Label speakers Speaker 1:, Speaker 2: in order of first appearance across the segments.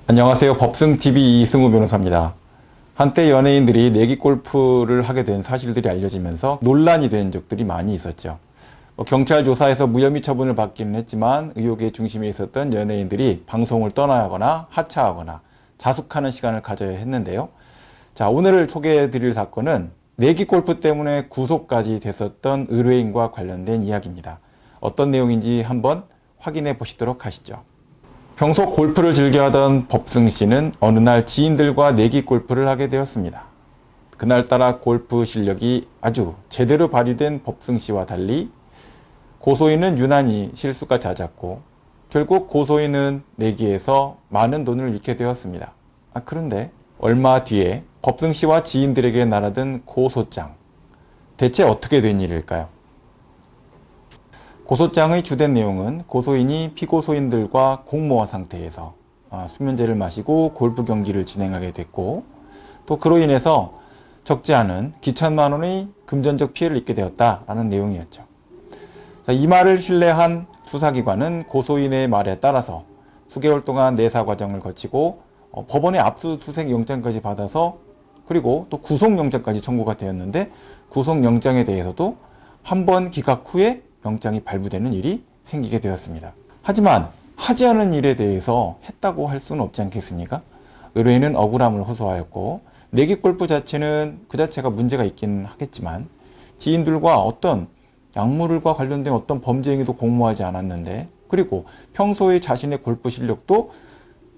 Speaker 1: 안녕하세요. 법승TV 이승우 변호사입니다. 한때 연예인들이 내기 골프를 하게 된 사실들이 알려지면서 논란이 된 적들이 많이 있었죠. 경찰 조사에서 무혐의 처분을 받기는 했지만 의혹의 중심에 있었던 연예인들이 방송을 떠나거나 하차하거나 자숙하는 시간을 가져야 했는데요. 자, 오늘 소개해 드릴 사건은 내기 골프 때문에 구속까지 됐었던 의뢰인과 관련된 이야기입니다. 어떤 내용인지 한번 확인해 보시도록 하시죠. 평소 골프를 즐겨하던 법승 씨는 어느 날 지인들과 내기 골프를 하게 되었습니다. 그날따라 골프 실력이 아주 제대로 발휘된 법승 씨와 달리 고소인은 유난히 실수가 잦았고 결국 고소인은 내기에서 많은 돈을 잃게 되었습니다. 그런데 얼마 뒤에 법승 씨와 지인들에게 날아든 고소장. 대체 어떻게 된 일일까요? 고소장의 주된 내용은 고소인이 피고소인들과 공모한 상태에서 수면제를 마시고 골프 경기를 진행하게 됐고 또 그로 인해서 적지 않은 기천만 원의 금전적 피해를 입게 되었다라는 내용이었죠. 이 말을 신뢰한 수사기관은 고소인의 말에 따라서 수개월 동안 내사 과정을 거치고 법원의 압수수색 영장까지 받아서 그리고 또 구속영장까지 청구가 되었는데 구속영장에 대해서도 한 번 기각 후에 영장이 발부되는 일이 생기게 되었습니다. 하지만 하지 않은 일에 대해서 했다고 할 수는 없지 않겠습니까? 의뢰인은 억울함을 호소하였고 내기 골프 자체는 그 자체가 문제가 있긴 하겠지만 지인들과 어떤 약물과 관련된 어떤 범죄 행위도 공모하지 않았는데 그리고 평소에 자신의 골프 실력도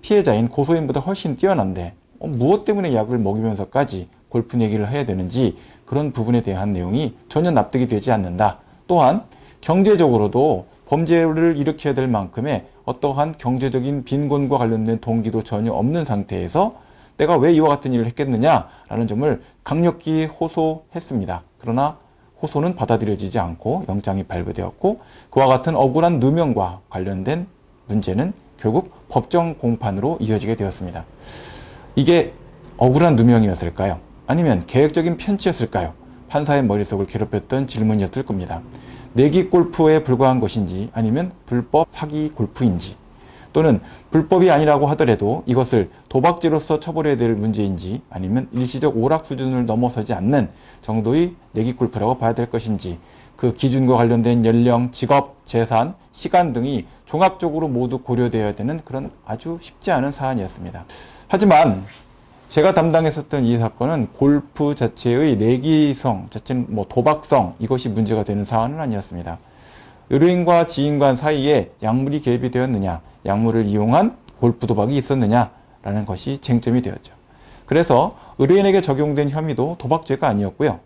Speaker 1: 피해자인 고소인보다 훨씬 뛰어난데 무엇 때문에 약을 먹이면서까지 골프 내기를 해야 되는지 그런 부분에 대한 내용이 전혀 납득이 되지 않는다. 또한 경제적으로도 범죄를 일으켜야 될 만큼의 어떠한 경제적인 빈곤과 관련된 동기도 전혀 없는 상태에서 내가 왜 이와 같은 일을 했겠느냐라는 점을 강력히 호소했습니다. 그러나 호소는 받아들여지지 않고 영장이 발부되었고 그와 같은 억울한 누명과 관련된 문제는 결국 법정 공판으로 이어지게 되었습니다. 이게 억울한 누명이었을까요? 아니면 계획적인 편취였을까요? 판사의 머릿속을 괴롭혔던 질문이었을 겁니다. 내기 골프에 불과한 것인지 아니면 불법 사기 골프인지 또는 불법이 아니라고 하더라도 이것을 도박죄로서 처벌해야 될 문제인지 아니면 일시적 오락 수준을 넘어서지 않는 정도의 내기 골프라고 봐야 될 것인지 그 기준과 관련된 연령, 직업, 재산, 시간 등이 종합적으로 모두 고려되어야 되는 그런 아주 쉽지 않은 사안이었습니다. 하지만 제가 담당했었던 이 사건은 골프 자체의 내기성, 자체는 도박성 이것이 문제가 되는 사안은 아니었습니다. 의뢰인과 지인간 사이에 약물이 개입이 되었느냐, 약물을 이용한 골프 도박이 있었느냐라는 것이 쟁점이 되었죠. 그래서 의뢰인에게 적용된 혐의도 도박죄가 아니었고요.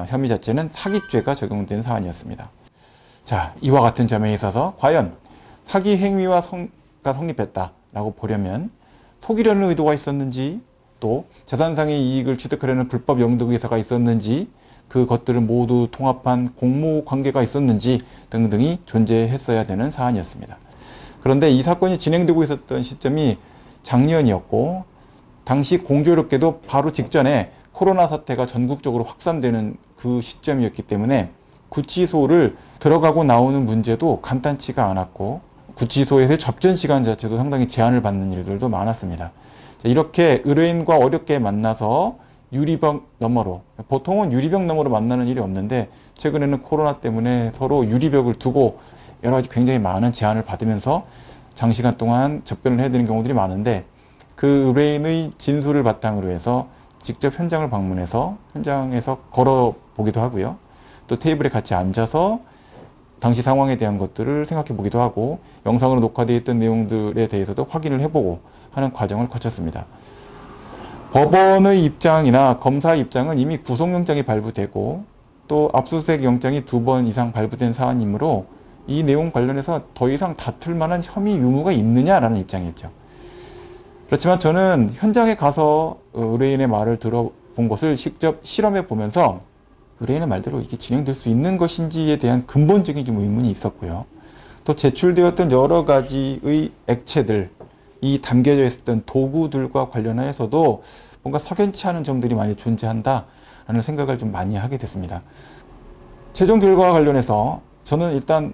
Speaker 1: 혐의 자체는 사기죄가 적용된 사안이었습니다. 자, 이와 같은 점에 있어서 과연 사기 행위가 성립했다라고 보려면 속이려는 의도가 있었는지 또 재산상의 이익을 취득하려는 불법 영득 의사가 있었는지 그것들을 모두 통합한 공모 관계가 있었는지 등등이 존재했어야 되는 사안이었습니다. 그런데 이 사건이 진행되고 있었던 시점이 작년이었고 당시 공교롭게도 바로 직전에 코로나 사태가 전국적으로 확산되는 그 시점이었기 때문에 구치소를 들어가고 나오는 문제도 간단치가 않았고 구치소에서의 접전 시간 자체도 상당히 제한을 받는 일들도 많았습니다. 이렇게 의뢰인과 어렵게 만나서 유리벽 너머로, 보통은 유리벽 너머로 만나는 일이 없는데 최근에는 코로나 때문에 서로 유리벽을 두고 여러 가지 굉장히 많은 제한을 받으면서 장시간 동안 접견을 해야 되는 경우들이 많은데 그 의뢰인의 진술을 바탕으로 해서 직접 현장을 방문해서 현장에서 걸어보기도 하고요. 또 테이블에 같이 앉아서 당시 상황에 대한 것들을 생각해 보기도 하고 영상으로 녹화되어 있던 내용들에 대해서도 확인을 해보고 하는 과정을 거쳤습니다. 법원의 입장이나 검사의 입장은 이미 구속영장이 발부되고 또 압수수색 영장이 2번 이상 발부된 사안이므로 이 내용 관련해서 더 이상 다툴 만한 혐의 유무가 있느냐라는 입장이었죠. 그렇지만 저는 현장에 가서 의뢰인의 말을 들어본 것을 직접 실험해 보면서 의뢰인의 말대로 이게 진행될 수 있는 것인지에 대한 근본적인 좀 의문이 있었고요. 또 제출되었던 여러 가지의 액체들, 이 담겨져 있었던 도구들과 관련해서도 뭔가 석연치 않은 점들이 많이 존재한다라는 생각을 좀 많이 하게 됐습니다. 최종 결과와 관련해서 저는 일단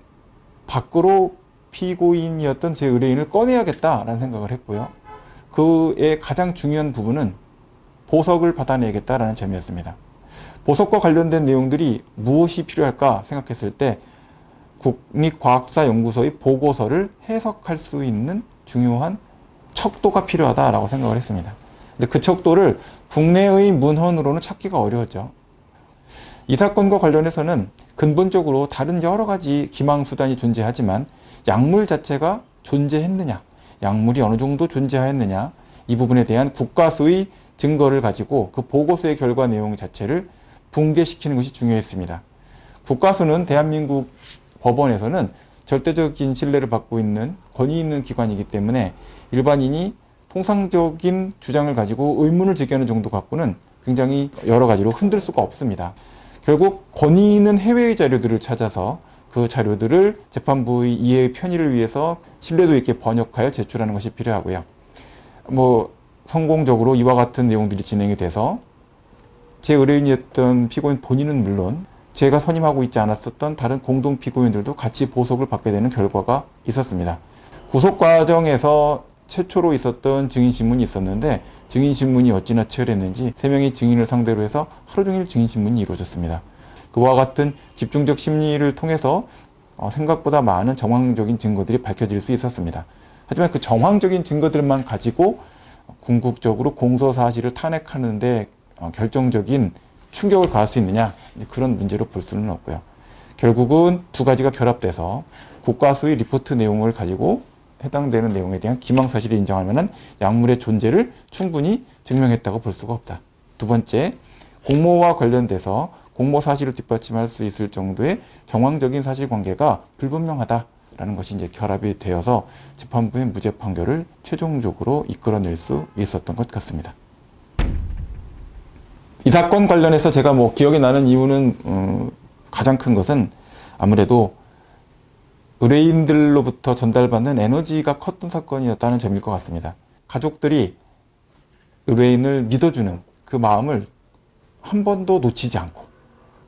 Speaker 1: 밖으로 피고인이었던 제 의뢰인을 꺼내야겠다라는 생각을 했고요. 그의 가장 중요한 부분은 보석을 받아내겠다라는 점이었습니다. 보석과 관련된 내용들이 무엇이 필요할까 생각했을 때 국립과학수사연구소의 보고서를 해석할 수 있는 중요한 척도가 필요하다라고 생각을 했습니다. 근데 그 척도를 국내의 문헌으로는 찾기가 어려웠죠. 이 사건과 관련해서는 근본적으로 다른 여러 가지 기망수단이 존재하지만 약물 자체가 존재했느냐, 약물이 어느 정도 존재하였느냐, 이 부분에 대한 국가수의 증거를 가지고 그 보고서의 결과 내용 자체를 붕괴시키는 것이 중요했습니다. 국가수는 대한민국 법원에서는 절대적인 신뢰를 받고 있는 권위 있는 기관이기 때문에 일반인이 통상적인 주장을 가지고 의문을 제기하는 정도 갖고는 굉장히 여러 가지로 흔들 수가 없습니다. 결국 권위 있는 해외의 자료들을 찾아서 그 자료들을 재판부의 이해의 편의를 위해서 신뢰도 있게 번역하여 제출하는 것이 필요하고요. 성공적으로 이와 같은 내용들이 진행이 돼서 제 의뢰인이었던 피고인 본인은 물론 제가 선임하고 있지 않았었던 다른 공동 피고인들도 같이 보석을 받게 되는 결과가 있었습니다. 구속 과정에서 최초로 있었던 증인신문이 있었는데 증인신문이 어찌나 치열했는지 3명의 증인을 상대로 해서 하루 종일 증인신문이 이루어졌습니다. 그와 같은 집중적 심리를 통해서 생각보다 많은 정황적인 증거들이 밝혀질 수 있었습니다. 하지만 그 정황적인 증거들만 가지고 궁극적으로 공소 사실을 탄핵하는데 결정적인 충격을 가할 수 있느냐, 그런 문제로 볼 수는 없고요. 결국은 두 가지가 결합돼서 국가수의 리포트 내용을 가지고 해당되는 내용에 대한 기망사실을 인정할 만한 약물의 존재를 충분히 증명했다고 볼 수가 없다. 두 번째, 공모와 관련돼서 공모 사실을 뒷받침할 수 있을 정도의 정황적인 사실관계가 불분명하다라는 것이 이제 결합이 되어서 재판부의 무죄 판결을 최종적으로 이끌어낼 수 있었던 것 같습니다. 이 사건 관련해서 제가 기억이 나는 이유는 가장 큰 것은 아무래도 의뢰인들로부터 전달받는 에너지가 컸던 사건이었다는 점일 것 같습니다. 가족들이 의뢰인을 믿어주는 그 마음을 한 번도 놓치지 않고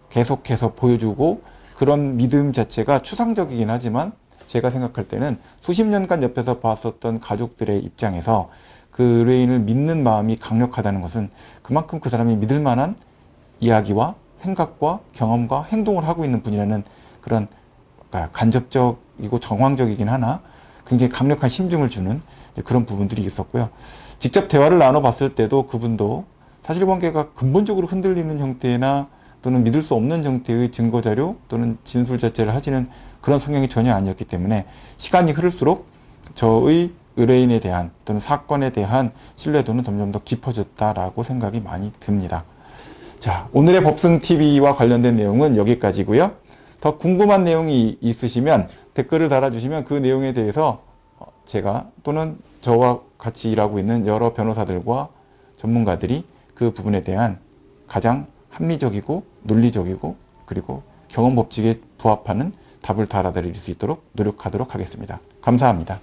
Speaker 1: 계속해서 보여주고, 그런 믿음 자체가 추상적이긴 하지만 제가 생각할 때는 수십 년간 옆에서 봤었던 가족들의 입장에서 그 의뢰인을 믿는 마음이 강력하다는 것은 그만큼 그 사람이 믿을 만한 이야기와 생각과 경험과 행동을 하고 있는 분이라는 그런 간접적이고 정황적이긴 하나 굉장히 강력한 심증을 주는 그런 부분들이 있었고요. 직접 대화를 나눠봤을 때도 그분도 사실관계가 근본적으로 흔들리는 형태나 또는 믿을 수 없는 형태의 증거자료 또는 진술 자체를 하지는 그런 성향이 전혀 아니었기 때문에 시간이 흐를수록 저의 의뢰인에 대한 또는 사건에 대한 신뢰도는 점점 더 깊어졌다라고 생각이 많이 듭니다. 자, 오늘의 법승TV와 관련된 내용은 여기까지고요. 더 궁금한 내용이 있으시면 댓글을 달아주시면 그 내용에 대해서 제가 또는 저와 같이 일하고 있는 여러 변호사들과 전문가들이 그 부분에 대한 가장 합리적이고 논리적이고 그리고 경험 법칙에 부합하는 답을 달아드릴 수 있도록 노력하도록 하겠습니다. 감사합니다.